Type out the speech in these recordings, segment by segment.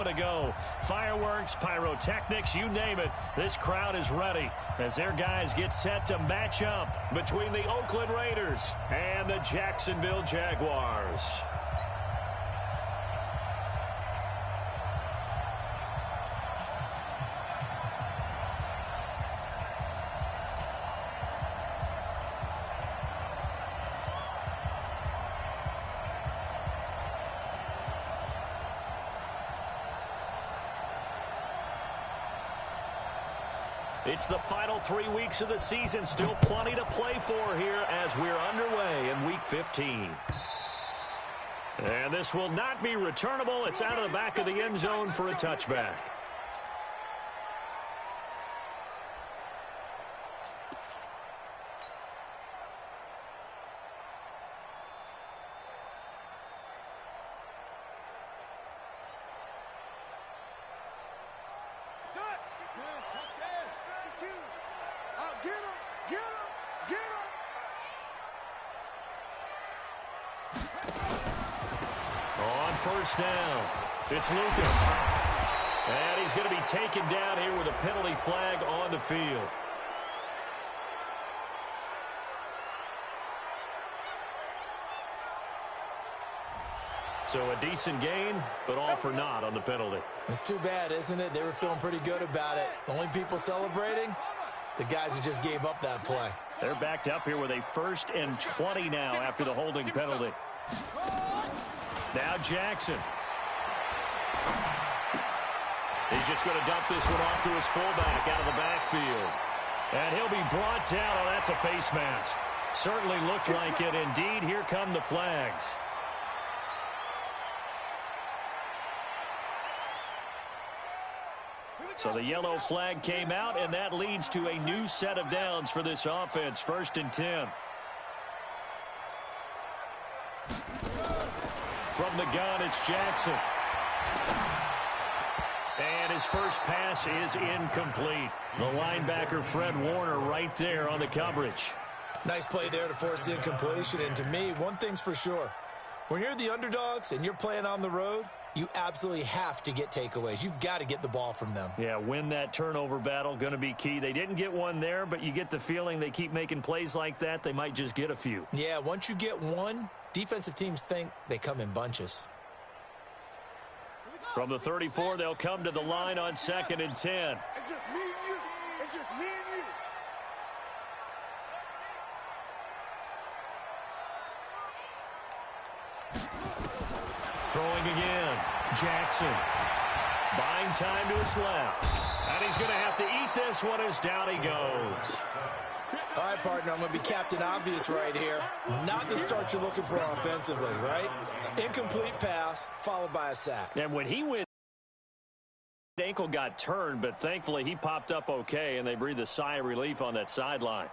To go. Fireworks, pyrotechnics, you name it. This crowd is ready as their guys get set to match up between the Oakland Raiders and the Jacksonville Jaguars. It's the final 3 weeks of the season. Still plenty to play for here as we're underway in Week 15. And this will not be returnable. It's out of the back of the end zone for a touchback. On first down, it's Lucas. And he's going to be taken down here with a penalty flag on the field. So a decent gain, but all for naught on the penalty. It's too bad, isn't it? They were feeling pretty good about it. The only people celebrating, the guys who just gave up that play. They're backed up here with a 1st and 20 now after the holding penalty. Now Jackson. He's just going to dump this one off to his fullback out of the backfield. And he'll be brought down. Oh, that's a face mask. Certainly looked like it. Indeed, here come the flags. So the yellow flag came out, and that leads to a new set of downs for this offense. 1st and 10. From the gun, it's Jackson. And his first pass is incomplete. The linebacker, Fred Warner, right there on the coverage. Nice play there to force the incompletion. And to me, one thing's for sure. When you're the underdogs and you're playing on the road, you absolutely have to get takeaways. You've got to get the ball from them. Yeah, win that turnover battle, going to be key. They didn't get one there, but you get the feeling they keep making plays like that, they might just get a few. Yeah, once you get one, defensive teams think they come in bunches. From the 34, they'll come to the line on 2nd and 10. It's just me and you. It's just me and you. Throwing again. Jackson. Buying time to his left. And he's going to have to eat this one as down he goes. All right, partner, I'm going to be Captain Obvious right here. Not the start you're looking for offensively, right? Incomplete pass followed by a sack. And when he went, the ankle got turned, but thankfully he popped up okay, and they breathed a sigh of relief on that sideline.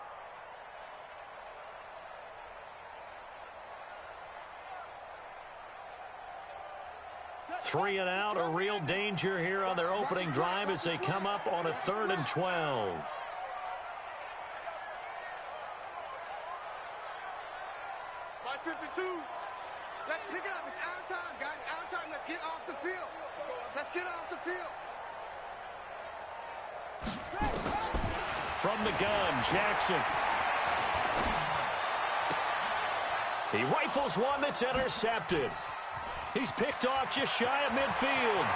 Three and out, a real danger here on their opening drive as they come up on a 3rd and 12. By 52. Let's pick it up. It's our time, guys. Our time. Let's get off the field. Let's get off the field. From the gun, Jackson. He rifles one that's intercepted. He's picked off just shy of midfield.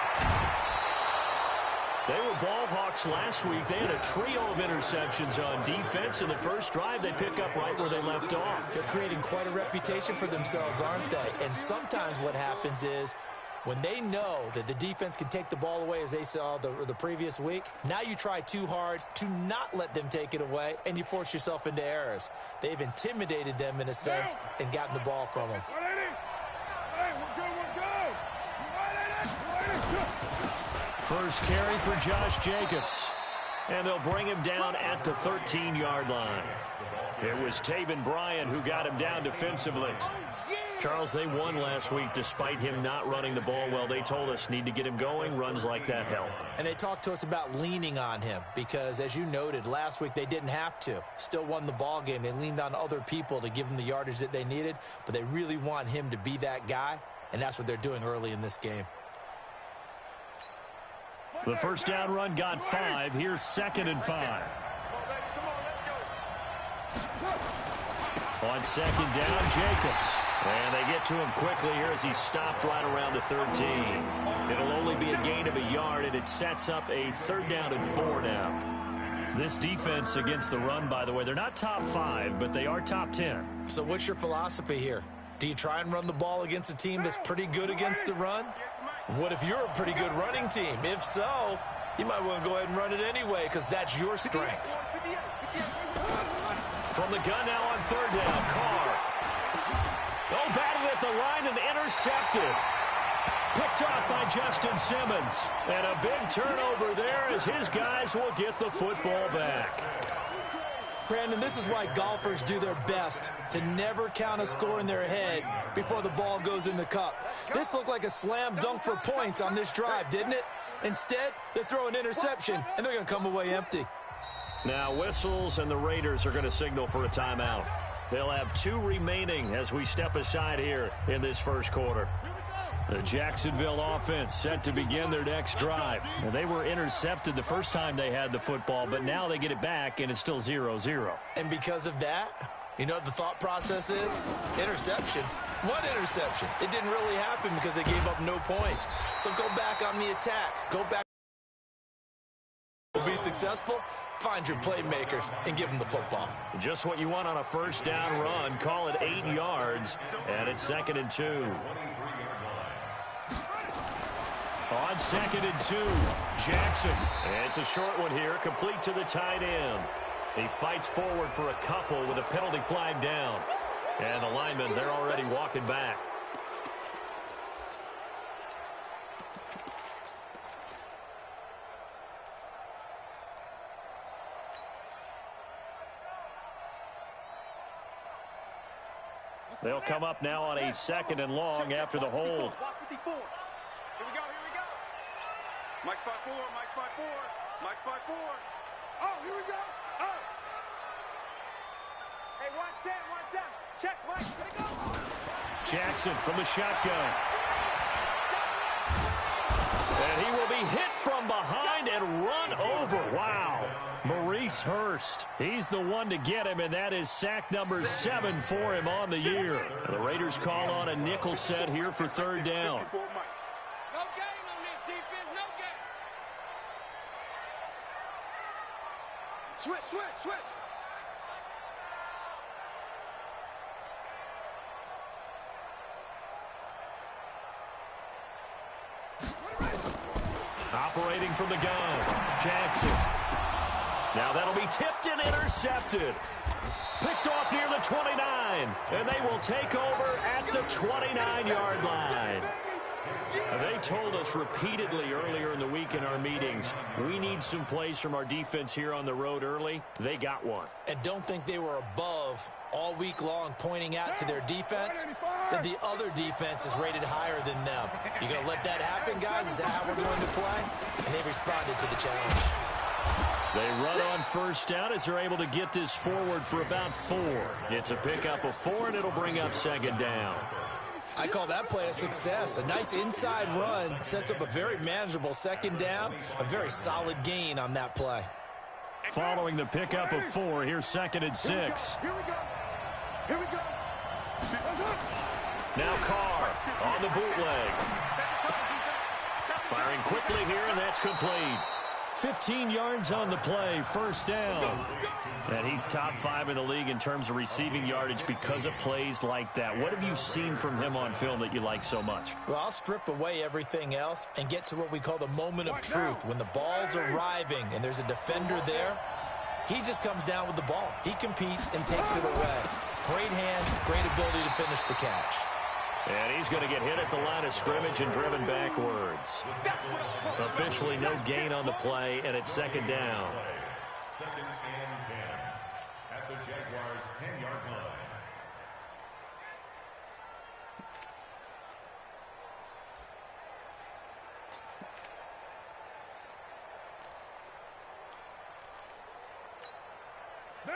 They were ball hawks last week. They had a trio of interceptions on defense. In the first drive, they pick up right where they left off. They're creating quite a reputation for themselves, aren't they? And sometimes what happens is when they know that the defense can take the ball away, as they saw the previous week, now you try too hard to not let them take it away, and you force yourself into errors. They've intimidated them in a sense and gotten the ball from them. First carry for Josh Jacobs. And they'll bring him down at the 13-yard line. It was Taven Bryan who got him down defensively. Charles, they won last week despite him not running the ball well. They told us need to get him going. Runs like that help. And they talked to us about leaning on him because, as you noted, last week they didn't have to. Still won the ball game. They leaned on other people to give them the yardage that they needed, but they really want him to be that guy, and that's what they're doing early in this game. The first down run got 5. Here's 2nd and 5. On 2nd down, Jacobs. And they get to him quickly here as he stopped right around the 13. It'll only be a gain of a yard, and it sets up a 3rd down and 4 now. This defense against the run, by the way, they're not top 5, but they are top 10. So what's your philosophy here? Do you try and run the ball against a team that's pretty good against the run? What if you're a pretty good running team? If so, you might want to go ahead and run it anyway because that's your strength. From the gun now on 3rd down, Carr. Oh, batted at the line and intercepted. Picked off by Justin Simmons. And a big turnover there as his guys will get the football back. Brandon, this is why golfers do their best to never count a score in their head before the ball goes in the cup. This looked like a slam dunk for points on this drive, didn't it? Instead, they throw an interception, and they're going to come away empty. Now whistles, and the Raiders are going to signal for a timeout. They'll have 2 remaining as we step aside here in this first quarter. The Jacksonville offense set to begin their next drive. Well, they were intercepted the first time they had the football, but now they get it back, and it's still 0-0. And because of that, you know what the thought process is? Interception. What interception? It didn't really happen because they gave up no points. So go back on the attack. Go back. Be successful, find your playmakers, and give them the football. Just what you want on a first down run. Call it 8 yards, and it's 2nd and 2. On 2nd and 2, Jackson. And it's a short one here, complete to the tight end. He fights forward for a couple with a penalty flag down. And the linemen, they're already walking back. They'll come up now on a 2nd and long after the hold. Mike spot 4, Mike spot 4, Mike spot 4. Oh, here we go. Oh. Hey, 1-7. Check, Mike. Let it go. Jackson from the shotgun. And he will be hit from behind and run over. Wow. Maurice Hurst. He's the one to get him, and that is sack number 7 for him on the year. The Raiders call on a nickel set here for 3rd down. Switch. Operating from the gun, Jackson. Now that'll be tipped and intercepted. Picked off near the 29, and they will take over at the 29-yard line. They told us repeatedly earlier in the week in our meetings, we need some plays from our defense here on the road early. They got one. And don't think they were above all week long pointing out to their defense that the other defense is rated higher than them. You going to let that happen, guys? Is that how we're going to play? And they responded to the challenge. They run on first down as they're able to get this forward for about 4. It's a pickup of 4, and it'll bring up 2nd down. I call that play a success. A nice inside run sets up a very manageable 2nd down, a very solid gain on that play. Following the pickup of 4, here's 2nd and 6. Here we go. Now Carr on the bootleg. Firing quickly here, and that's complete. 15 yards on the play, first down. And he's top 5 in the league in terms of receiving yardage because of plays like that. What have you seen from him on film that you like so much? Well, I'll strip away everything else and get to what we call the moment of truth. When the ball's arriving and there's a defender there, he just comes down with the ball. He competes and takes it away. Great hands, great ability to finish the catch. And he's going to get hit at the line of scrimmage and driven backwards. Officially no gain on the play, and it's 2nd down. 2nd and 10 at the Jaguars' 10-yard line.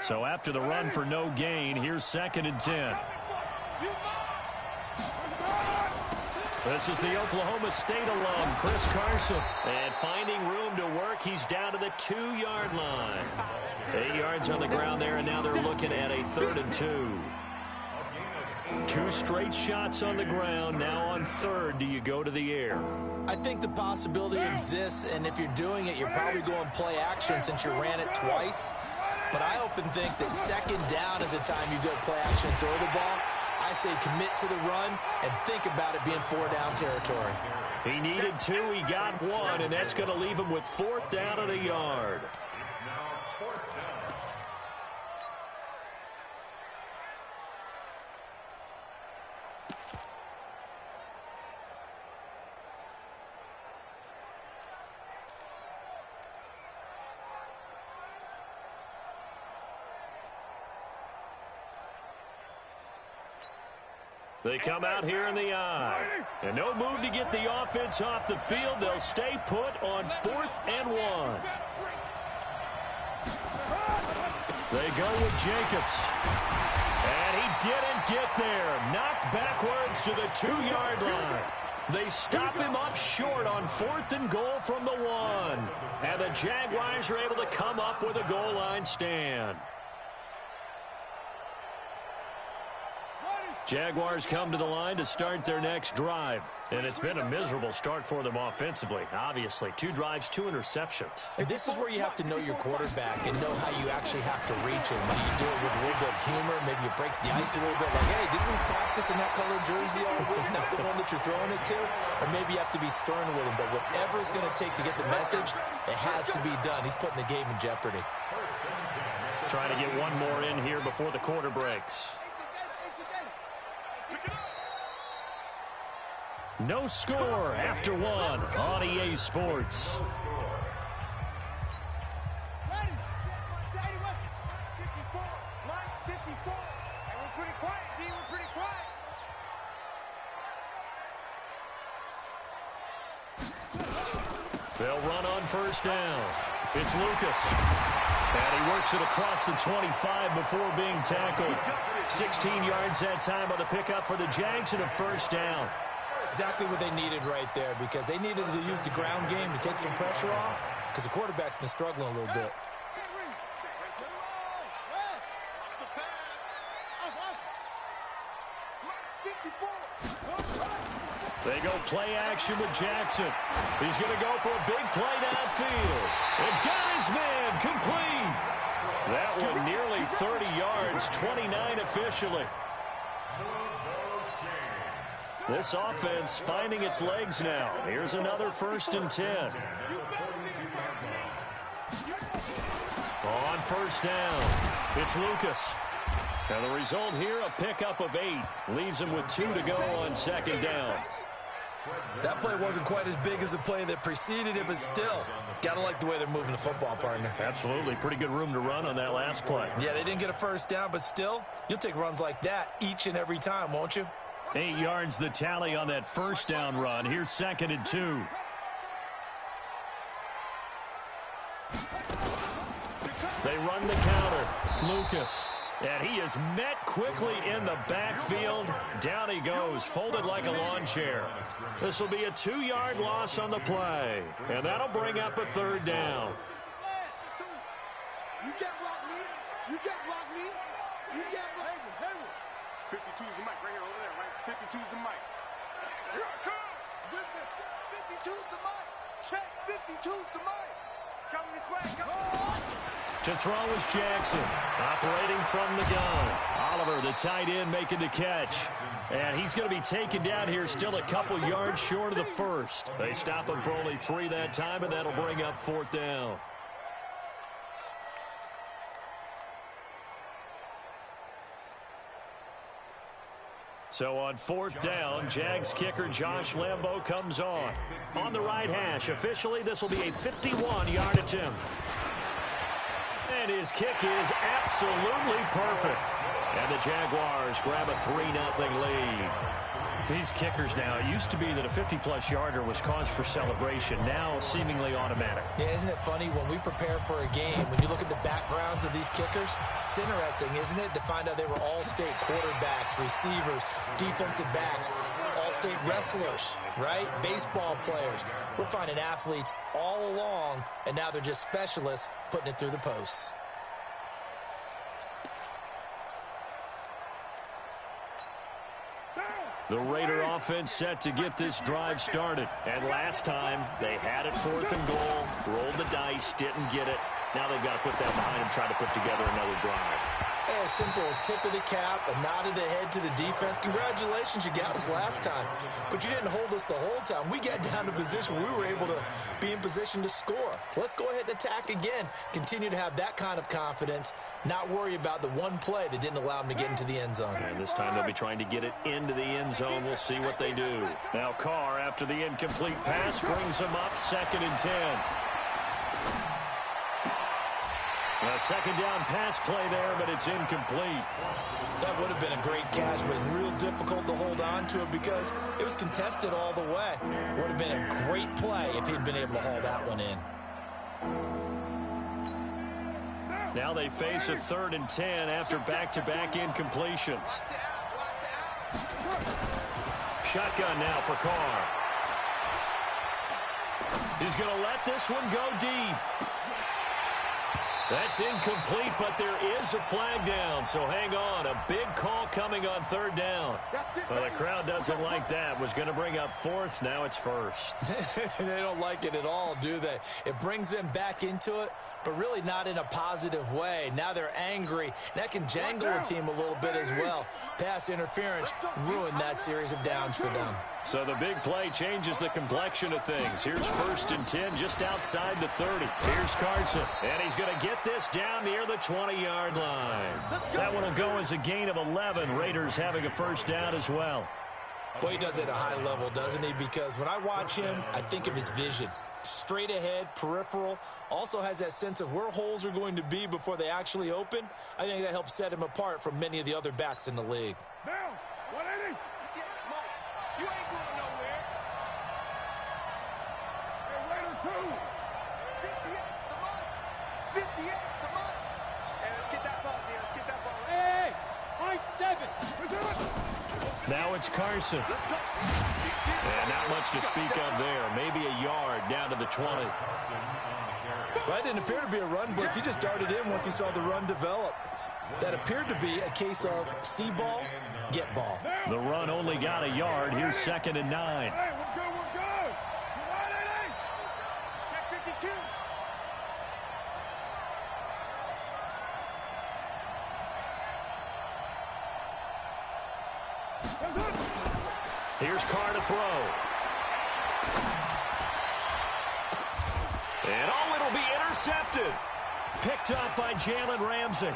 So after the run for no gain, here's 2nd and 10. This is the Oklahoma State alum, Chris Carson. And finding room to work, he's down to the 2-yard line. 8 yards on the ground there, and now they're looking at a 3rd and 2. 2 straight shots on the ground. Now on 3rd, do you go to the air? I think the possibility exists, and if you're doing it, you're probably going play action since you ran it twice. But I often think that 2nd down is the time you go play action and throw the ball. I say commit to the run and think about it being 4-down territory. He needed 2, he got 1, and that's going to leave him with 4th down and a yard. It's now 4th down. They come out here in the eye. And no move to get the offense off the field. They'll stay put on 4th and 1. They go with Jacobs. And he didn't get there. Knocked backwards to the 2-yard line. They stop him up short on 4th and goal from the 1. And the Jaguars are able to come up with a goal line stand. Jaguars come to the line to start their next drive. And it's been a miserable start for them offensively. Obviously, 2 drives, 2 interceptions. And this is where you have to know your quarterback and know how you actually have to reach him. Do you do it with a little bit of humor? Maybe you break the ice a little bit. Like, hey, didn't we practice in that color jersey all week? Not the one that you're throwing it to? Or maybe you have to be stern with him. But whatever it's going to take to get the message, it has to be done. He's putting the game in jeopardy. Trying to get one more in here before the quarter breaks. No score after 1 on EA Sports. They'll run on 1st down. It's Lucas. And he works it across the 25 before being tackled. 16 yards that time on the pickup for the Jags and a 1st down. Exactly what they needed right there, because they needed to use the ground game to take some pressure off, because the quarterback's been struggling a little bit. They go play action with Jackson. He's going to go for a big play downfield. And got his man complete. That one nearly 30 yards, 29 officially. This offense finding its legs now. Here's another 1st and 10. On 1st down, it's Lucas. And the result here, a pickup of 8. Leaves him with 2 to go on 2nd down. That play wasn't quite as big as the play that preceded it, but still, got to like the way they're moving the football, partner. Absolutely. Pretty good room to run on that last play. Yeah, they didn't get a 1st down, but still, you'll take runs like that each and every time, won't you? 8 yards the tally on that 1st down run. Here's 2nd and 2. They run the counter. Lucas. And he is met quickly in the backfield. Down he goes, folded like a lawn chair. This will be a 2-yard loss on the play. And that'll bring up a 3rd down. You can't block me. You can't block me. You can't block me. 52 is the mic right here over there, right? 52 is the mic. Here I come. 52 is the mic. Check. 52 is the mic. It's coming this way. Come on. To throw is Jackson, operating from the gun. Oliver, the tight end, making the catch. And he's going to be taken down here, still a couple yards short of the 1st. They stop him for only 3 that time, and that'll bring up 4th down. So on 4th down, Jags kicker Josh Lambo comes on. On the right hash, officially this will be a 51-yard attempt. And his kick is absolutely perfect. And the Jaguars grab a 3-0 lead. These kickers now, it used to be that a 50-plus yarder was cause for celebration. Now seemingly automatic. Yeah, isn't it funny when we prepare for a game, when you look at the backgrounds of these kickers, it's interesting, isn't it, to find out they were all-state quarterbacks, receivers, defensive backs, all state wrestlers, right? Baseball players. We're finding athletes all along, and now they're just specialists putting it through the posts. The Raider offense set to get this drive started. And last time, they had it 4th and goal, rolled the dice, didn't get it. Now they've got to put that behind them, try to put together another drive. Hey, a simple tip of the cap, a nod of the head to the defense. Congratulations, you got us last time. But you didn't hold us the whole time. We got down to position. We were able to be in position to score. Let's go ahead and attack again. Continue to have that kind of confidence. Not worry about the one play that didn't allow them to get into the end zone. And this time they'll be trying to get it into the end zone. We'll see what they do. Now Carr, after the incomplete pass, brings them up 2nd and 10. A second down pass play there, but it's incomplete. That would have been a great catch, but it's real difficult to hold on to it because it was contested all the way. Would have been a great play if he'd been able to haul that one in. Now they face a 3rd and 10 after back-to-back incompletions. Shotgun now for Carr. He's going to let this one go deep. That's incomplete, but there is a flag down, so hang on. A big call coming on 3rd down. Well, the crowd doesn't like that. Was going to bring up 4th. Now it's 1st. They don't like it at all, do they? It brings them back into it, but really not in a positive way. Now they're angry. That can jangle a team a little bit as well. Pass interference ruined that series of downs for them. So the big play changes the complexion of things. Here's 1st and 10 just outside the 30. Here's Carson, and he's going to get this down near the 20-yard line. That one will go as a gain of 11. Raiders having a 1st down as well. Boy, he does it at a high level, doesn't he? Because when I watch him, I think of his vision. Straight ahead, peripheral, also has that sense of where holes are going to be before they actually open. I think that helps set him apart from many of the other backs in the league. Down, 180. You ain't going nowhere. Hey, Raider 2. 58 to Mike. 58 to Mike. Hey, let's get that ball, man. Let's get that ball. Hey, high 7. Now it's Carson. And not much to speak of there. Maybe a yard down to the 20. Well, that didn't appear to be a run blitz. He just darted in once he saw the run develop. That appeared to be a case of see ball, get ball. The run only got a yard. Here's 2nd and 9. Hey, we're good, we're good. 180. Check 52. Here's Carr to throw. And oh, it'll be intercepted. Picked up by Jalen Ramsey.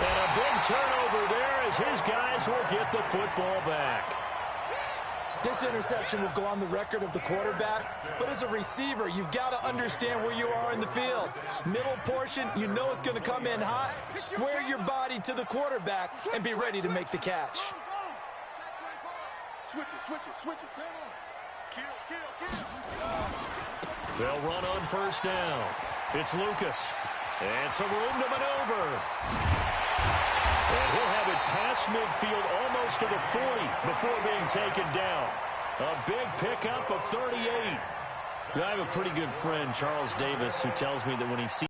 And a big turnover there as his guys will get the football back. This interception will go on the record of the quarterback, but as a receiver, you've got to understand where you are in the field. Middle portion, you know it's going to come in hot. Square your body to the quarterback and be ready to make the catch. Switch it. Kill. They'll run on 1st down. It's Lucas. And some room to maneuver. And he'll have it past midfield almost to the 40 before being taken down. A big pickup of 38. I have a pretty good friend, Charles Davis, who tells me that when he sees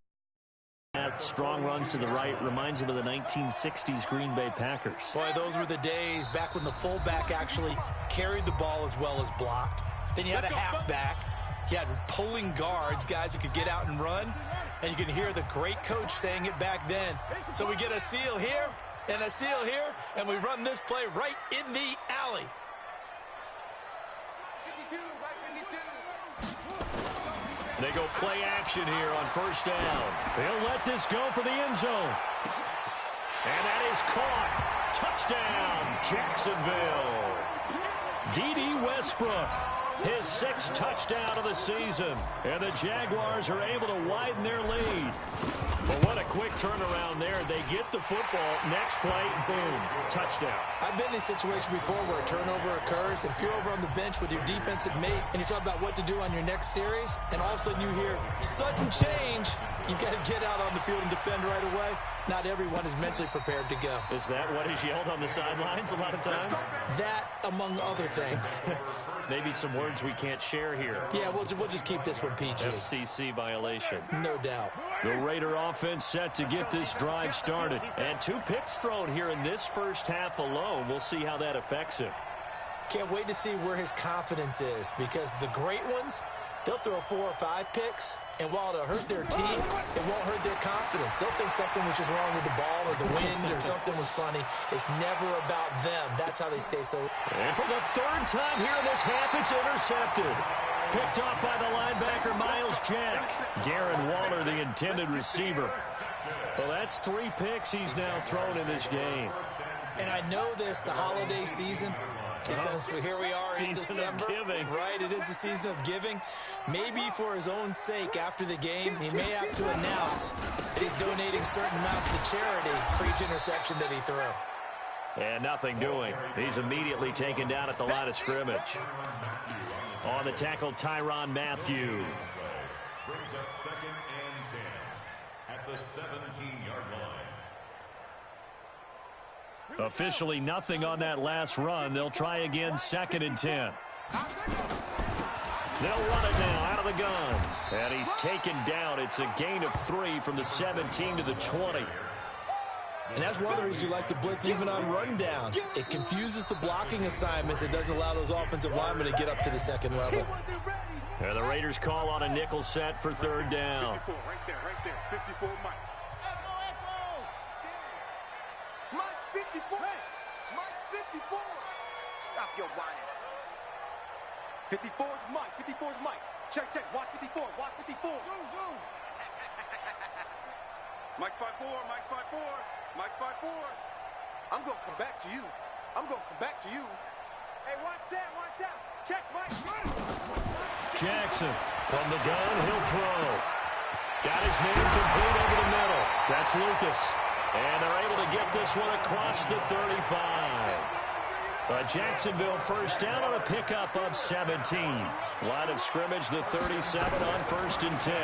that strong runs to the right, reminds him of the 1960s Green Bay Packers. Boy, those were the days back when the fullback actually carried the ball as well as blocked. Then you had a halfback. You had pulling guards, guys who could get out and run. And you can hear the great coach saying it back then. So we get a seal here and a seal here, and we run this play right in the alley. 52, right 52. They go play action here on 1st down. They'll let this go for the end zone. And that is caught. Touchdown, Jacksonville. D.D. Westbrook, his 6th touchdown of the season. And the Jaguars are able to widen their lead. But what a quick turnaround there. They get the football. Next play, boom, touchdown. I've been in a situation before where a turnover occurs. If you're over on the bench with your defensive mate and you talk about what to do on your next series, and all of a sudden you hear sudden change, You've got to get out on the field and defend right away. Not everyone is mentally prepared to go. Is that what is yelled on the sidelines a lot of times? That, among other things. Maybe some words we can't share here. Yeah, we'll just keep this one PG. FCC violation. No doubt. The Raider offense set to get this drive started. And 2 picks thrown here in this first half alone. We'll see how that affects him. Can't wait to see where his confidence is, because the great ones, they'll throw 4 or 5 picks, and while it'll hurt their team, it won't hurt their confidence. They'll think something was just wrong with the ball or the wind or something was funny. It's never about them. That's how they stay so. And for the 3rd time here in this half, it's intercepted. Picked off by the linebacker, Miles Jack. Darren Waller, the intended receiver. Well, that's 3 picks he's now thrown in this game. And I know this, the holiday season, because here we are in December. Right, it is the season of giving. Maybe for his own sake, after the game, he may have to announce that he's donating certain amounts to charity for each interception that he threw. And nothing doing. He's immediately taken down at the line of scrimmage. On the tackle, Tyrann Mathieu. Brings up 2nd and 10 at the 17-yard line. Officially nothing on that last run. They'll try again, 2nd and 10. They'll run it now out of the gun. And he's taken down. It's a gain of 3 from the 17 to the 20. And that's one of the reasons you like to blitz even on rundowns. It confuses the blocking assignments. It doesn't allow those offensive linemen to get up to the 2nd level. And the Raiders call on a nickel set for 3rd down. 54, right there. 54, Mike. Mike 54. Mike 54. Stop your whining. 54 is Mike. 54 is Mike. Check. Watch 54. Watch 54. Zoom. Mike's 5'4". Mike's 5'4". Mike's 5'4". I'm going to come back to you. Hey, watch that. Check, Mike. Jackson from the gun. He'll throw. Got his man complete over the middle. That's Lucas. And they're able to get this one across the 35. A Jacksonville first down on a pickup of 17. Line of scrimmage, the 37 on 1st and 10.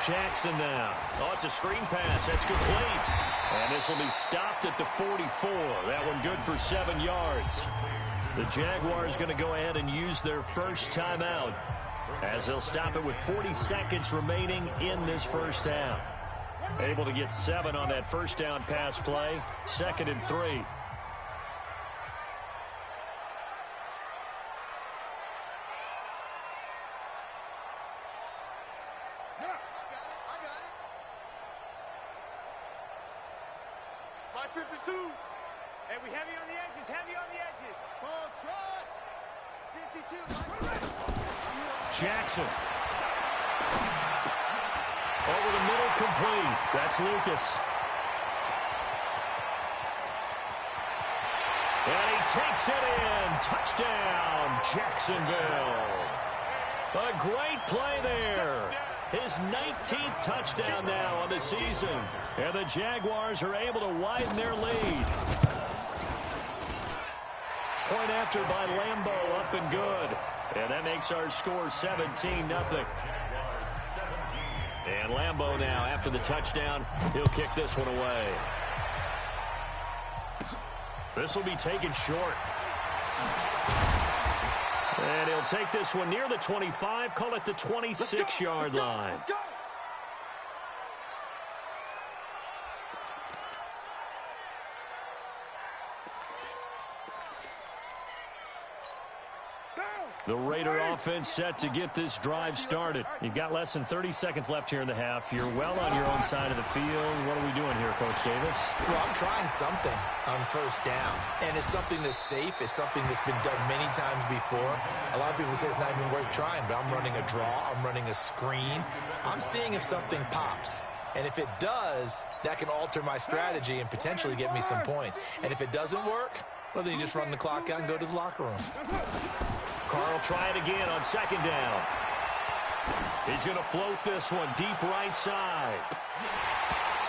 Jackson now. Oh, it's a screen pass. That's complete. And this will be stopped at the 44. That one good for 7 yards. The Jaguars going to go ahead and use their first timeout, as they'll stop it with 40 seconds remaining in this first half. Able to get 7 on that first down pass play. 2nd and 3. Mike 52. And we heavy on the edges. Ball trot. 52. Jackson. Over the middle, complete. That's Lucas. And he takes it in. Touchdown, Jacksonville. A great play there. His 19th touchdown now on the season. And the Jaguars are able to widen their lead. Point after by Lambeau, up and good. And that makes our score 17-0. And Lambeau now, after the touchdown, he'll kick this one away. This will be taken short. And he'll take this one near the 25, call it the 26-yard line. The Raider offense set to get this drive started. You've got less than 30 seconds left here in the half. You're well on your own side of the field. What are we doing here, Coach Davis? Well, I'm trying something on first down. And it's something that's safe. It's something that's been done many times before. A lot of people say it's not even worth trying, but I'm running a draw. I'm running a screen. I'm seeing if something pops. And if it does, that can alter my strategy and potentially get me some points. And if it doesn't work, well, then you just run the clock out and go to the locker room. Carl try it again on 2nd down. He's going to float this one deep right side.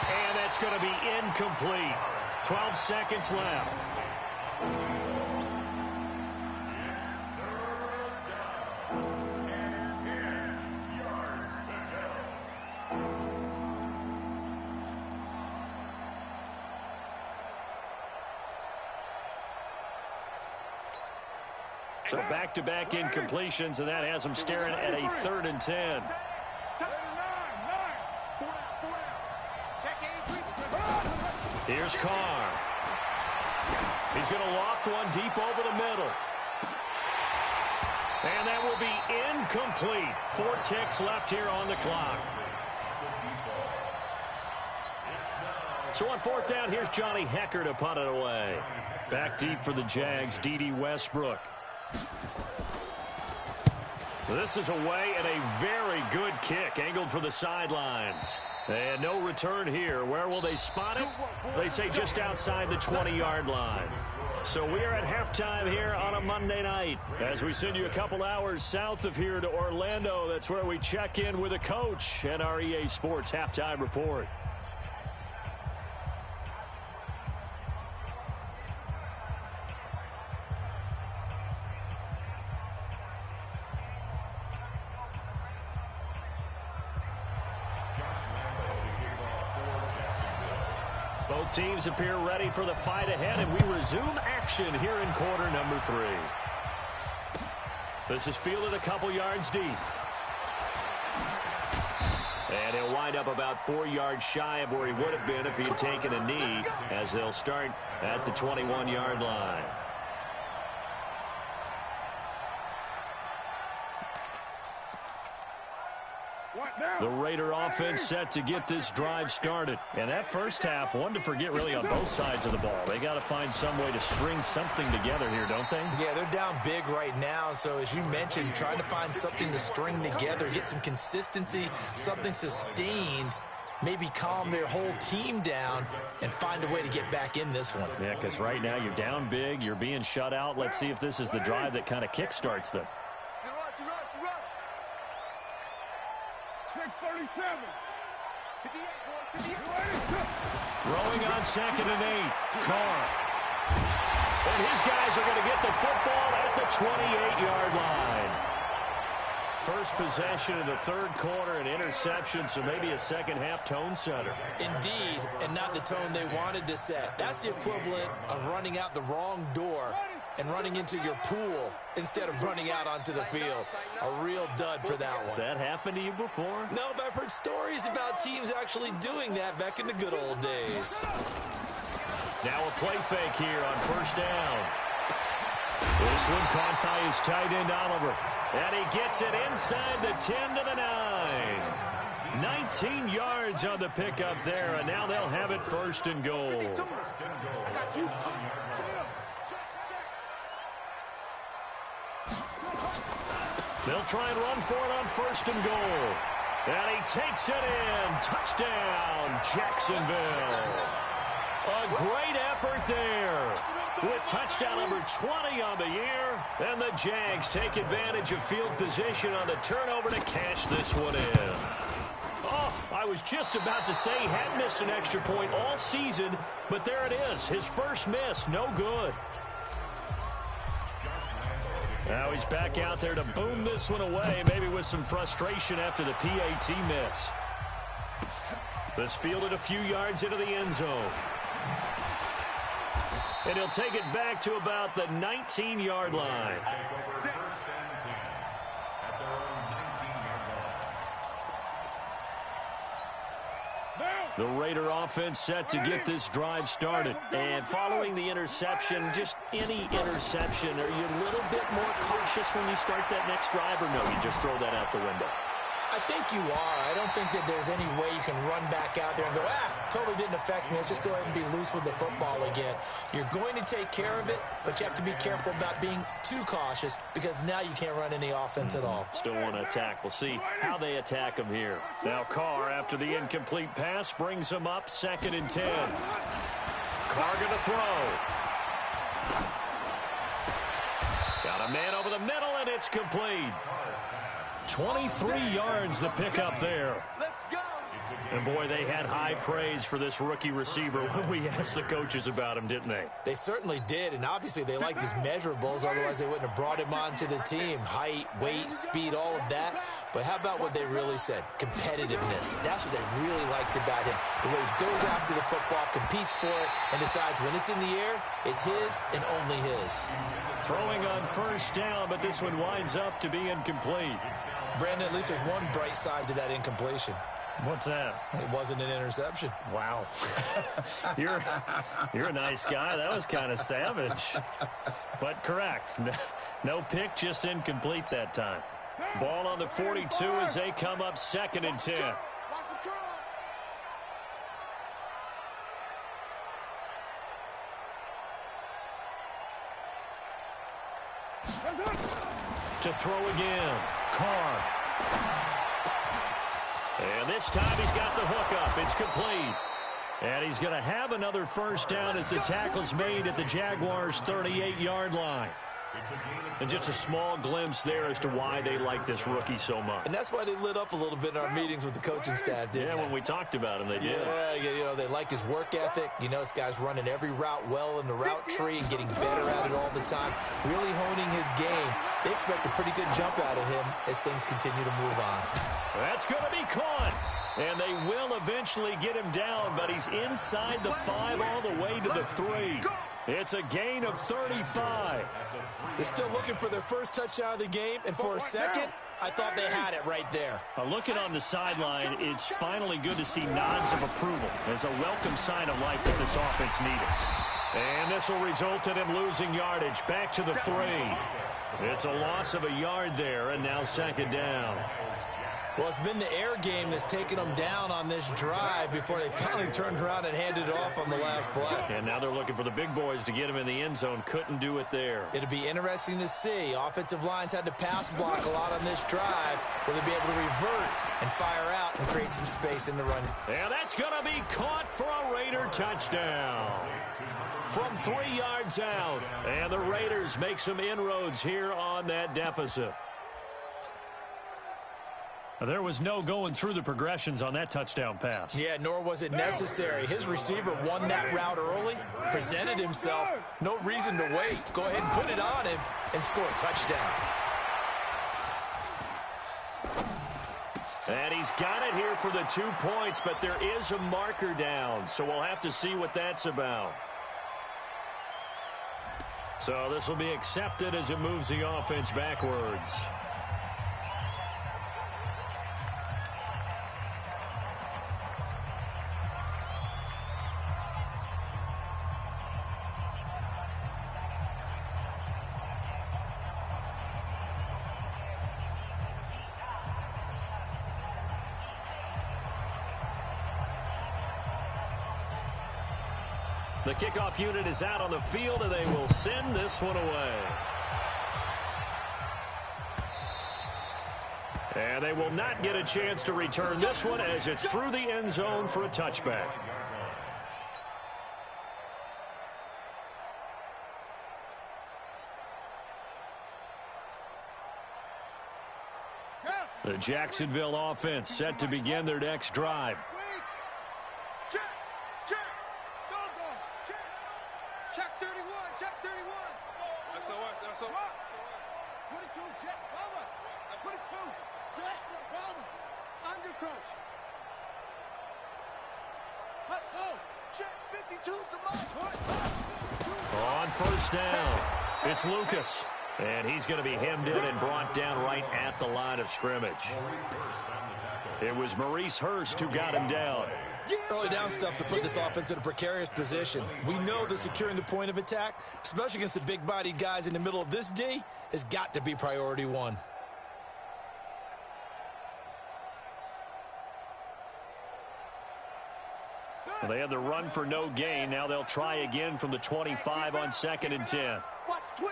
And that's going to be incomplete. 12 seconds left. So back-to-back incompletions, and that has them staring at a 3rd and 10. Here's Carr. He's going to loft one deep over the middle. And that will be incomplete. 4 ticks left here on the clock. So on 4th down, here's Johnny Hecker to punt it away. Back deep for the Jags, D.D. Westbrook. This is away and a very good kick angled for the sidelines. And no return here. Where will they spot it? They say just outside the 20-yard line. So we are at halftime here on a Monday night. As we send you a couple hours south of here to Orlando, that's where we check in with a coach and our EA Sports halftime report. Both teams appear ready for the fight ahead, and we resume action here in quarter number 3. This is fielded a couple yards deep. And he'll wind up about 4 yards shy of where he would have been if he had taken a knee, as they'll start at the 21-yard line. The Raider offense set to get this drive started. And that first half, one to forget really on both sides of the ball. They got to find some way to string something together here, don't they? Yeah, they're down big right now. So as you mentioned, trying to find something to string together, get some consistency, something sustained, maybe calm their whole team down and find a way to get back in this one. Yeah, because right now you're down big, you're being shut out. Let's see if this is the drive that kind of kickstarts them. 6:37. Throwing on 2nd and 8. Carr. And his guys are going to get the football at the 28-yard line. First possession of the 3rd quarter, an interception, so maybe a second-half tone setter. Indeed, and not the tone they wanted to set. That's the equivalent of running out the wrong door and running into your pool instead of running out onto the field. A real dud for that one. Has that happened to you before? No, but I've heard stories about teams actually doing that back in the good old days. Now a play fake here on 1st down. This one caught by his tight end, Oliver. And he gets it inside the 10 to the 9. 19 yards on the pickup there, and now they'll have it 1st and goal. They'll try and run for it on 1st and goal. And he takes it in. Touchdown, Jacksonville. A great effort there. With touchdown number 20 on the year. And the Jags take advantage of field position on the turnover to cash this one in. Oh, I was just about to say he hadn't missed an extra point all season, but there it is. His first miss, no good. Now he's back out there to boom this one away, maybe with some frustration after the PAT miss. This fielded a few yards into the end zone. And he'll take it back to about the 19-yard line. The Raider offense set to get this drive started. And following the interception, just any interception, are you a little bit more cautious when you start that next drive, or no, you just throw that out the window? I think you are. I don't think that there's any way you can run back out there and go, totally didn't affect me. Let's just go ahead and be loose with the football again. You're going to take care of it, but you have to be careful about being too cautious because now you can't run any offense at all. Still want to attack. We'll see how they attack him here. Now Carr, after the incomplete pass, brings him up 2nd and 10. Carr going to throw. Got a man over the middle, and it's complete. 23 yards the pickup there. And, boy, they had high praise for this rookie receiver when we asked the coaches about him, didn't they? They certainly did, and obviously they liked his measurables. Otherwise, they wouldn't have brought him onto the team. Height, weight, speed, all of that. But how about what they really said? Competitiveness. That's what they really liked about him. The way he goes after the football, competes for it, and decides when it's in the air, it's his and only his. Throwing on first down, but this one winds up to be incomplete. Brandon, at least there's one bright side to that incompletion. What's that? It wasn't an interception. Wow. You're a nice guy. That was kind of savage. But correct. No pick, just incomplete that time. Ball on the 42 as they come up 2nd and 10. To throw again. Carr. And this time he's got the hook up. It's complete. And he's going to have another first down as the tackle's made at the Jaguars' 38-yard line. And just a small glimpse there as to why they like this rookie so much. And that's why they lit up a little bit in our meetings with the coaching staff, didn't they? Yeah, when we talked about him, they did. Yeah, you know, they like his work ethic. You know, this guy's running every route well in the route tree and getting better at it all the time, really honing his game. They expect a pretty good jump out of him as things continue to move on. That's going to be caught. And they will eventually get him down, but he's inside the 5 all the way to the 3. It's a gain of 35. They're still looking for their first touchdown of the game, and for a second, I thought they had it right there. Looking on the sideline, it's finally good to see nods of approval as a welcome sign of life that this offense needed. And this will result in him losing yardage back to the 3. It's a loss of a yard there, and now 2nd down. Well, it's been the air game that's taken them down on this drive before they finally turned around and handed it off on the last play. And now they're looking for the big boys to get him in the end zone. Couldn't do it there. It'll be interesting to see. Offensive lines had to pass block a lot on this drive. Will they be able to revert and fire out and create some space in the run? And that's going to be caught for a Raider touchdown. From 3 yards out. And the Raiders make some inroads here on that deficit. There was no going through the progressions on that touchdown pass. Yeah, nor was it necessary. His receiver won that route early, presented himself. No reason to wait. Go ahead and put it on him and score a touchdown. And he's got it here for the 2 points, but there is a marker down, so we'll have to see what that's about. So this will be accepted as it moves the offense backwards. The kickoff unit is out on the field, and they will send this one away. And they will not get a chance to return this one as it's through the end zone for a touchback. The Jacksonville offense set to begin their next drive. On first down, it's Lucas. And he's going to be hemmed in and brought down right at the line of scrimmage. It was Maurice Hurst who got him down. Early down stuff to put this offense in a precarious position. We know that securing the point of attack, especially against the big-bodied guys in the middle of this D, has got to be priority 1. Well, they had the run for no gain. Now they'll try again from the 25 on 2nd and 10. Watch twitch.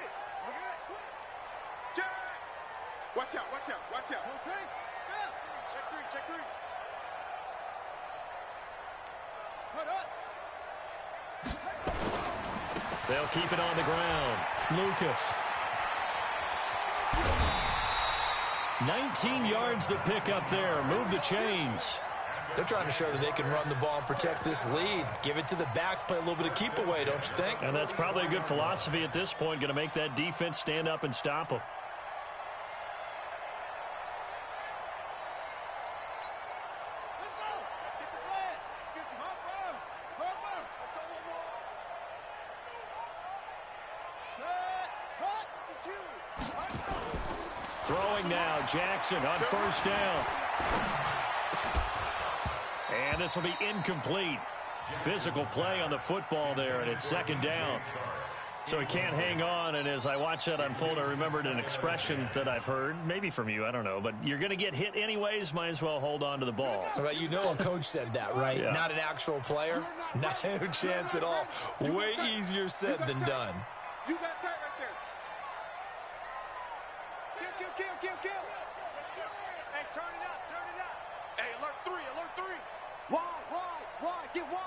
Watch out, watch out, watch out. Check 3, check 3. Put up. They'll keep it on the ground. Lucas. 19 yards to pick up there. Move the chains. They're trying to show that they can run the ball and protect this lead. Give it to the backs, play a little bit of keep away, don't you think? And that's probably a good philosophy at this point, going to make that defense stand up and stop them. Let's go. Get the flag. Get the hard run. Hard run. Let's go one more. Set. Cut. Throwing now, Jackson on first down. And this will be incomplete. Physical play on the football there, and it's second down. So he can't hang on, and as I watch that unfold, I remembered an expression that I've heard, maybe from you, I don't know, but you're going to get hit anyways, might as well hold on to the ball. Right, you know a coach said that, right? Yeah. Not an actual player. Not a chance at all. Way easier said than done. You got tight right there. Kill. Hey, turn it up. Hey, alert three. Wide, get wide.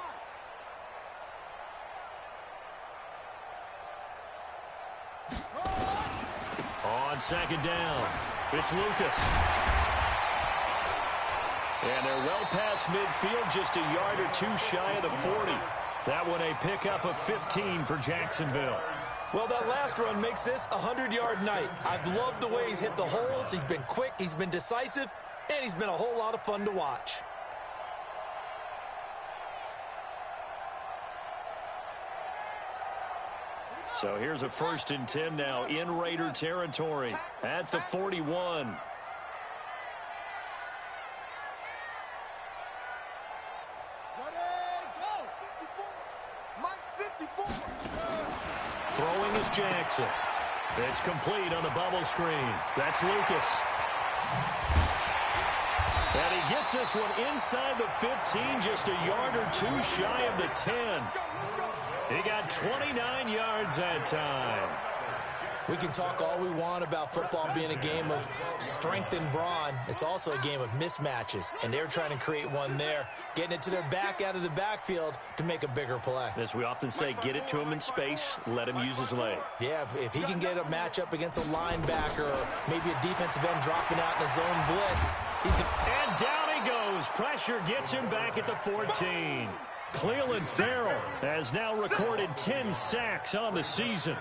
On second down, it's Lucas. And they're well past midfield, just a yard or two shy of the 40. That one a pickup of 15 for Jacksonville. Well, that last run makes this a 100-yard night. I've loved the way he's hit the holes. He's been quick, he's been decisive, and he's been a whole lot of fun to watch. So here's a 1st and 10 now in Raider territory at the 41. Throwing is Jackson. It's complete on the bubble screen. That's Lucas. And he gets this one inside the 15, just a yard or two shy of the 10. He got 29 yards that time. We can talk all we want about football being a game of strength and brawn. It's also a game of mismatches, and they're trying to create one there, getting it to their back out of the backfield to make a bigger play. As we often say, get it to him in space, let him use his leg. Yeah, if he can get a matchup against a linebacker or maybe a defensive end dropping out in a zone blitz, he's going to... And down he goes. Pressure gets him back at the 14. Cleveland Farrell has now recorded 10 sacks on the season.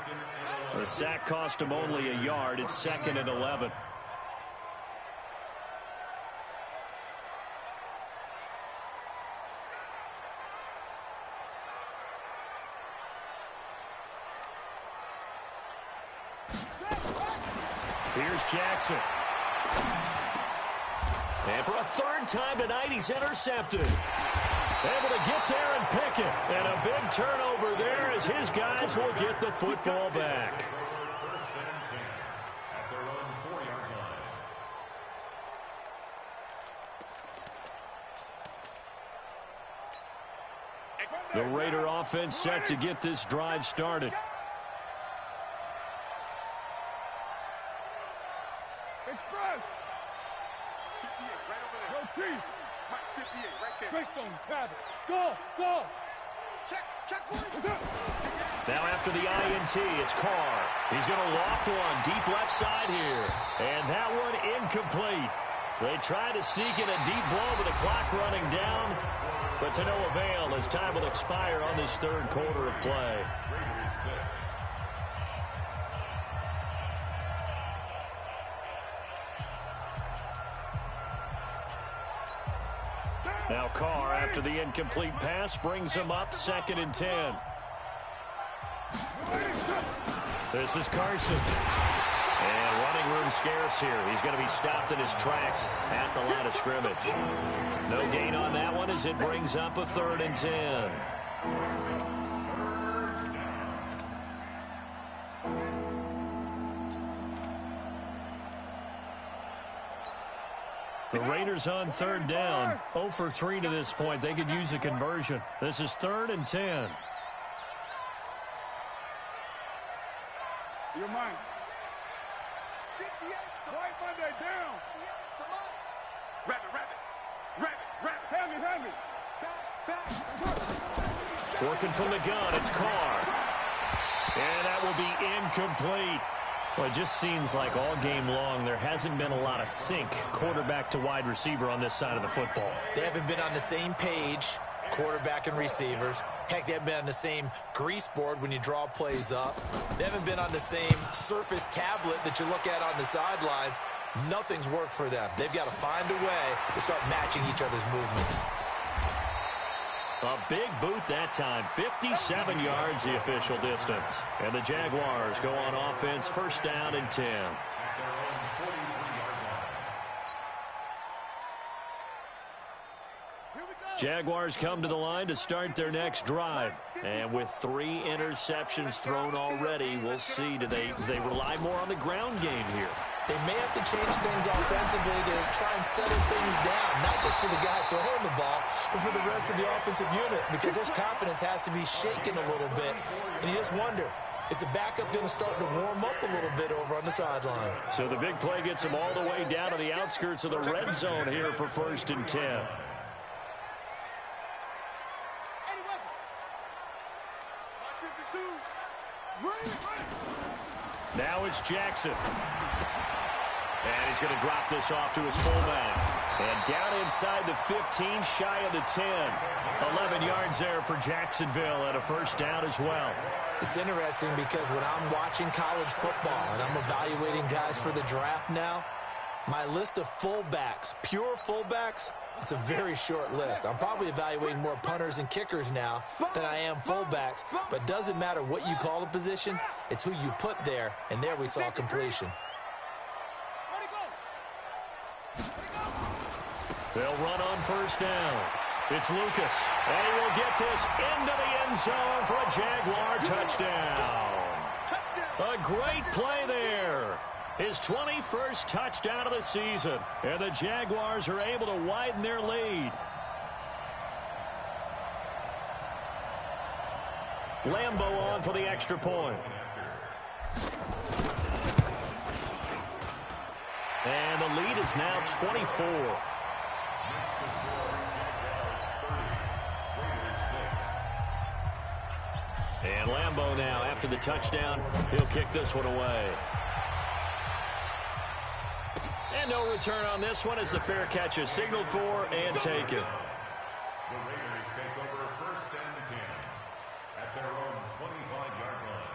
The sack cost him only a yard. It's 2nd and 11. Here's Jackson. And for a 3rd time tonight, he's intercepted. Able to get there and pick it. And a big turnover there as his guys will get the football back. 1st and 10 at their own 4-yard line. The Raider offense set to get this drive started. Express. 58 right over there. Yo, Chief. Mike 58 right there. Greystone, Cabot. Go. Check, Now after the INT, it's Carr. He's going to loft one deep left side here. And that one incomplete. They tried to sneak in a deep blow with the clock running down, but to no avail as time will expire on this 3rd quarter of play. Now Carr, after the incomplete pass, brings him up 2nd and 10. This is Carson. And running room scarce here. He's going to be stopped in his tracks at the line of scrimmage. No gain on that one as it brings up a 3rd and 10. The Raiders on 3rd down. 0 for 3 to this point. They could use a conversion. This is 3rd and 10. Your mind. 58. Right Monday down. Rabbit. Have me. Back. Working from the gun. It's Carr. And that will be incomplete. Well, it just seems like all game long there hasn't been a lot of sync quarterback to wide receiver on this side of the football. They haven't been on the same page, quarterback and receivers. Heck, they haven't been on the same grease board when you draw plays up. They haven't been on the same Surface tablet that you look at on the sidelines. Nothing's worked for them. They've got to find a way to start matching each other's movements. A big boot that time. 57 yards the official distance. And the Jaguars go on offense, first down and 10. Jaguars come to the line to start their next drive. And with 3 interceptions thrown already, we'll see. Do they rely more on the ground game here? They may have to change things offensively to try and settle things down, not just for the guy throwing the ball, but for the rest of the offensive unit, because their confidence has to be shaken a little bit. And you just wonder, is the backup going to start to warm up a little bit over on the sideline? So the big play gets them all the way down to the outskirts of the red zone here for first and 10. Now it's Jackson. And he's going to drop this off to his fullback. And down inside the 15, shy of the 10. 11 yards there for Jacksonville and a first down as well. It's interesting because when I'm watching college football and I'm evaluating guys for the draft now, my list of fullbacks, pure fullbacks, it's a very short list. I'm probably evaluating more punters and kickers now than I am fullbacks. But doesn't matter what you call the position, it's who you put there. And there we saw completion. They'll run on first down. It's Lucas. And he will get this into the end zone for a Jaguar touchdown. A great play there. His 21st touchdown of the season. And the Jaguars are able to widen their lead. Lambo on for the extra point. And the lead is now 24. And Lambo now, after the touchdown, he'll kick this one away. And no return on this one as the fair catch is signaled for and taken. The Raiders take over first and 10 at their own 25-yard line.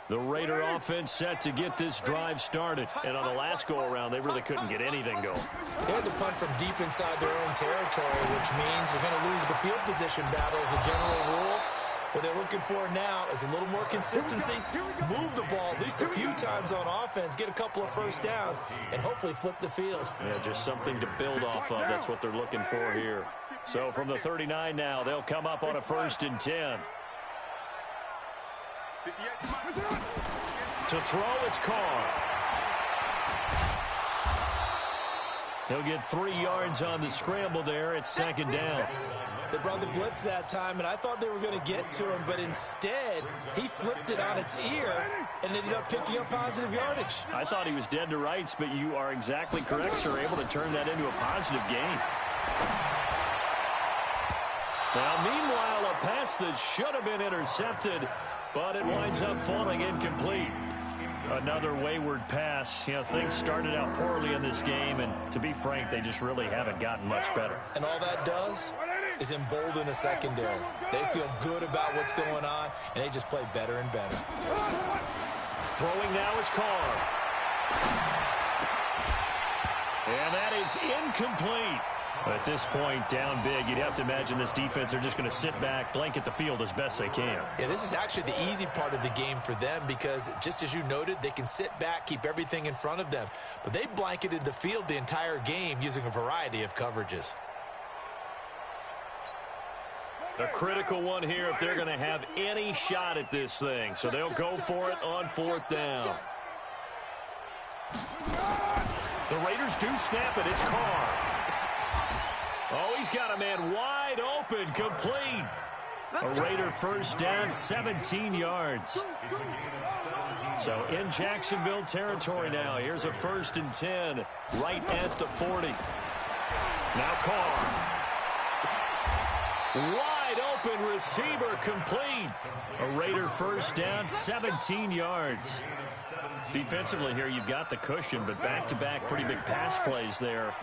The Raider offense set to get this drive started. And on the last go-around, they really couldn't get anything going. They had to punt from deep inside their own territory, which means you're going to lose the field position battle as a general rule. What they're looking for now is a little more consistency, move the ball at least a few times on offense, get a couple of first downs, and hopefully flip the field. Yeah, just something to build off of. That's what they're looking for here. So from the 39 now, they'll come up on a first and 10. To throw, it's Carr. He'll get 3 yards on the scramble there. It's second down. They brought the blitz that time, and I thought they were going to get to him, but instead, he flipped it on its ear and ended up picking up positive yardage. I thought he was dead to rights, but you are exactly correct, sir. Able to turn that into a positive gain. Now, meanwhile, a pass that should have been intercepted, but it winds up falling incomplete. Another wayward pass. You know, things started out poorly in this game, and to be frank, they just really haven't gotten much better. And all that does is embolden a secondary. They feel good about what's going on, and they just play better and better. Throwing now is Carr. And that is incomplete. At this point, down big, you'd have to imagine this defense are just going to sit back, blanket the field as best they can. Yeah, this is actually the easy part of the game for them because, just as you noted, they can sit back, keep everything in front of them. But they blanketed the field the entire game using a variety of coverages. A critical one here if they're going to have any shot at this thing. So they'll go for it on fourth down. The Raiders do snap it. It's Carr. Oh, he's got a man wide open, complete. A Raider first down, 17 yards. So in Jacksonville territory now. Here's a 1st and 10 right at the 40. Now Carr. Wide open receiver complete. A Raider first down, 17 yards. Defensively here, you've got the cushion, but back-to-back pretty big pass plays there.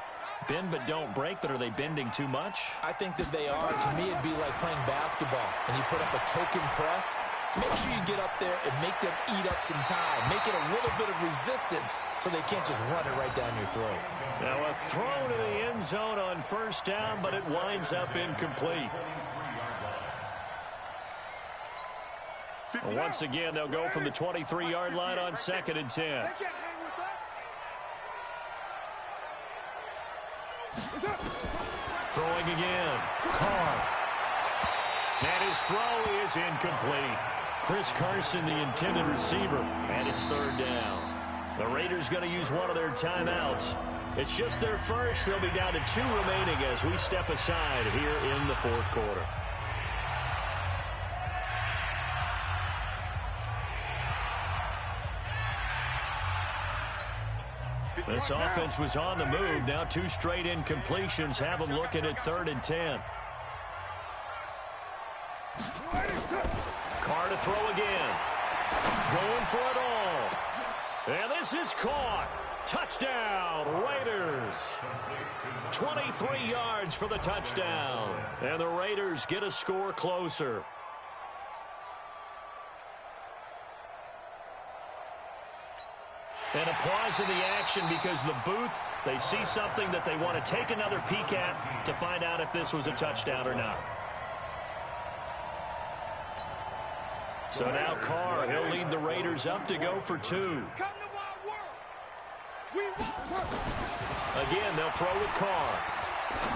Bend but don't break, but are they bending too much? I think that they are. To me, it'd be like playing basketball, and you put up a token press. Make sure you get up there and make them eat up some time. Make it a little bit of resistance so they can't just run it right down your throat. Now a throw to the end zone on first down, but it winds up incomplete. Once again, they'll go from the 23-yard line on 2nd and 10. Throwing again. Carr. And his throw is incomplete. Chris Carson, the intended receiver, and it's 3rd down. The Raiders going to use one of their timeouts. It's just their first. They'll be down to 2 remaining as we step aside here in the 4th quarter. This offense was on the move. Now 2 straight incompletions have them looking at 3rd and 10. Carr to throw again. Going for it all. And this is caught. Touchdown, Raiders. 23 yards for the touchdown. And the Raiders get a score closer. And a pause in the action because the booth, they see something that they want to take another peek at to find out if this was a touchdown or not. So now Carr, he'll lead the Raiders up to go for 2. Again, they'll throw with Carr.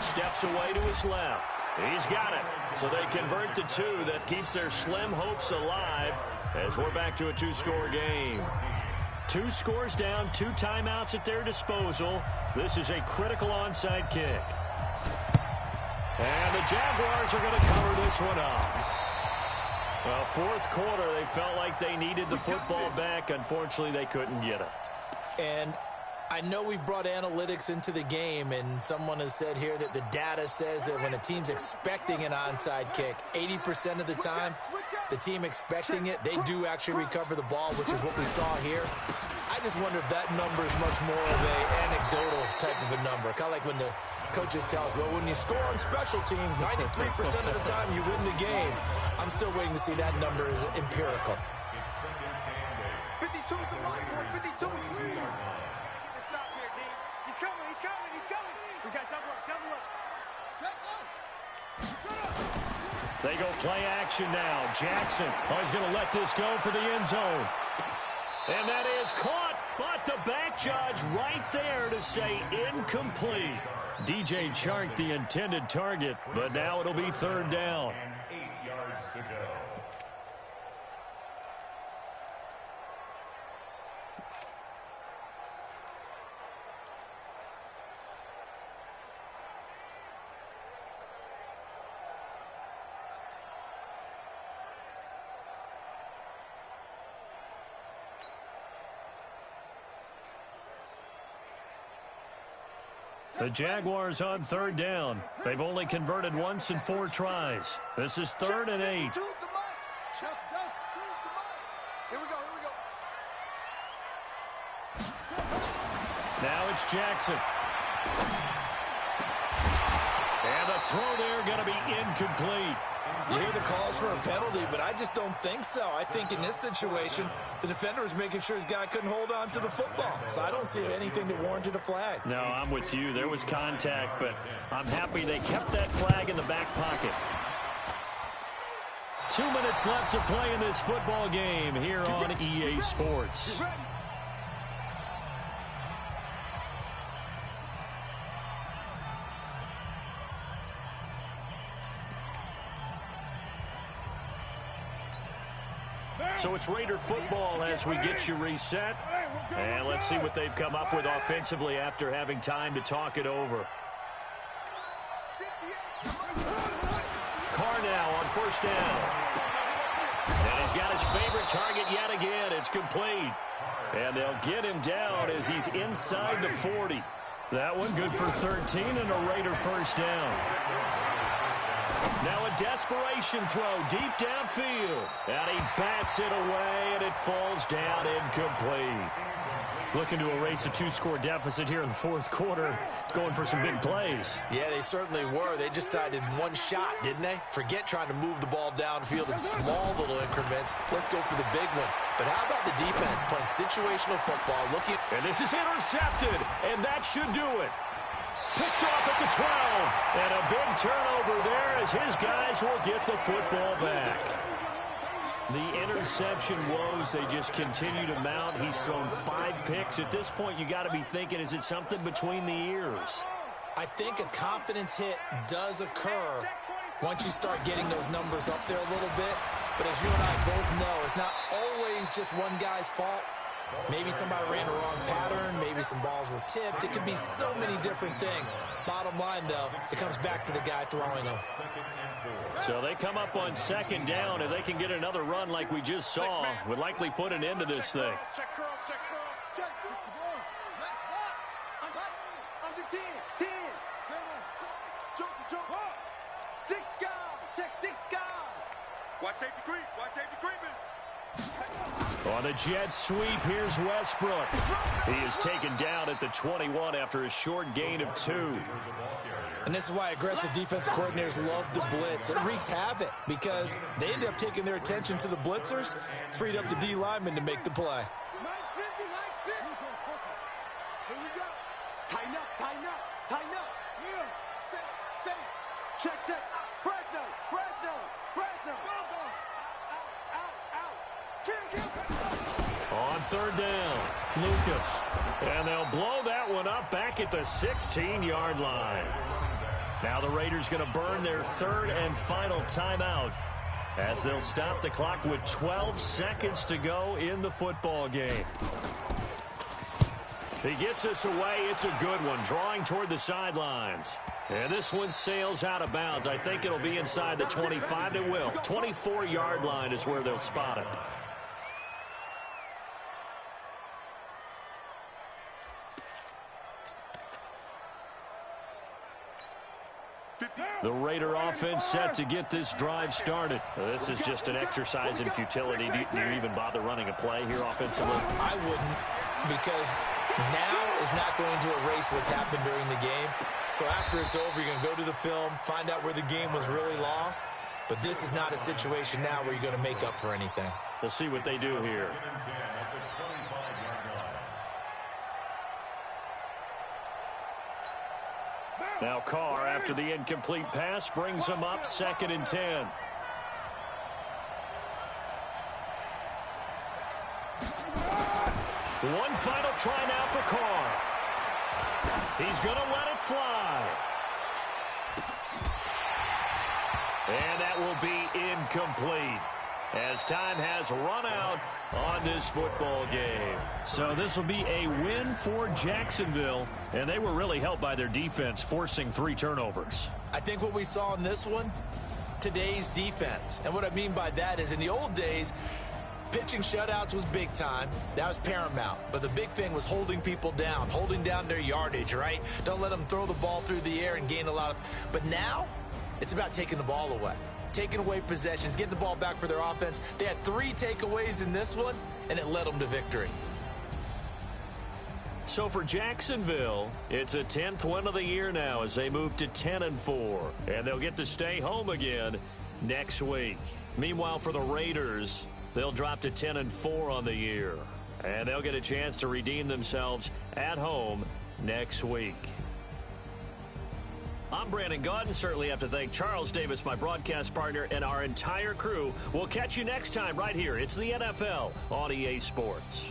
Steps away to his left. He's got it. So they convert the 2. That keeps their slim hopes alive as we're back to a 2-score game. 2 scores down, 2 timeouts at their disposal. This is a critical onside kick. And the Jaguars are going to cover this one up. Well, 4th quarter, they felt like they needed the football back. Unfortunately, they couldn't get it. And I know we've brought analytics into the game, and someone has said here that the data says that when a team's expecting an onside kick, 80% of the time, the team expecting it, they do actually recover the ball, which is what we saw here. I just wonder if that number is much more of a anecdotal type of a number. Kind of like when the coaches tell us, well, when you score on special teams, 93% of the time you win the game. I'm still waiting to see that number is empirical. 52 is the line, 52 is clear. Stop here, D. He's coming, he's coming, he's coming. We got double up, double up. They go play action now. Jackson, he's going to let this go for the end zone. And that is caught, but the back judge right there to say incomplete. DJ Chark, the intended target, but now it'll be 3rd down. And 8 yards to go. The Jaguars on 3rd down. They've only converted once in 4 tries. This is 3rd and 8. Here we go, Now it's Jackson. And the throw there going to be incomplete. You hear the calls for a penalty, but I just don't think so. I think in this situation, the defender was making sure his guy couldn't hold on to the football. So I don't see anything that warranted a flag. No, I'm with you. There was contact, but I'm happy they kept that flag in the back pocket. 2 minutes left to play in this football game here on EA Sports. So it's Raider football as we get you reset. And let's see what they've come up with offensively after having time to talk it over. Carr now on first down. And he's got his favorite target yet again. It's complete. And they'll get him down as he's inside the 40. That one good for 13 and a Raider first down. Now a desperation throw deep downfield. And he bats it away, and it falls down incomplete. Looking to erase a two-score deficit here in the fourth quarter, going for some big plays. Yeah, they certainly were. They just decided one shot, didn't they? Forget trying to move the ball downfield in small little increments. Let's go for the big one. But how about the defense playing situational football? And this is intercepted, and that should do it. Picked off at the 12, and a big turnover there as his guys will get the football back. The interception woes, they just continue to mount. He's thrown 5 picks. At this point, you got to be thinking, is it something between the ears? I think a confidence hit does occur once you start getting those numbers up there a little bit. But as you and I both know, it's not always just one guy's fault. Maybe somebody ran a wrong pattern. Maybe some balls were tipped. It could be so many different things. Bottom line, though, it comes back to the guy throwing them. So they come up on second down. If they can get another run like we just saw, would likely put an end to this thing. Check cross, check cross, check. Let's watch. Under 10, 10. Jump. 6 guys, check 6 guys. Watch safety creep, watch safety creeping. On the jet sweep, here's Westbrook. He is taken down at the 21 after a short gain of 2. And this is why aggressive defensive coordinators love to blitz. It wreaks havoc because they end up taking their attention to the blitzers, freed up the D lineman to make the play. Nice 50. Here we go. Tighten up. Yeah. Safe. Check. Fresno. Out. On third down, Lucas. And they'll blow that one up back at the 16-yard line. Now the Raiders going to burn their third and final timeout as they'll stop the clock with 12 seconds to go in the football game. He gets us away. It's a good one, drawing toward the sidelines. And this one sails out of bounds. I think it'll be inside the 25. It will. 24-yard line is where they'll spot it. The Raider offense set to get this drive started. This is just an exercise in futility. Do you even bother running a play here offensively? I wouldn't, because now is not going to erase what's happened during the game. So after it's over, you're going to go to the film, find out where the game was really lost. But this is not a situation now where you're going to make up for anything. We'll see what they do here. Now Carr, after the incomplete pass, brings him up 2nd and 10. One final try now for Carr. He's going to let it fly. And that will be incomplete, as time has run out on this football game. So this will be a win for Jacksonville, and they were really helped by their defense, forcing 3 turnovers. I think what we saw in this one, today's defense. And what I mean by that is in the old days, pitching shutouts was big time. That was paramount. But the big thing was holding people down, holding down their yardage, right? Don't let them throw the ball through the air and gain a lot of... But now, it's about taking the ball away. Taking away possessions, getting the ball back for their offense. They had 3 takeaways in this one, and it led them to victory. So for Jacksonville, it's a 10th win of the year now as they move to 10-4. And they'll get to stay home again next week. Meanwhile, for the Raiders, they'll drop to 10-4 on the year. And they'll get a chance to redeem themselves at home next week. I'm Brandon Gaudin. Certainly have to thank Charles Davis, my broadcast partner, and our entire crew. We'll catch you next time right here. It's the NFL on EA Sports.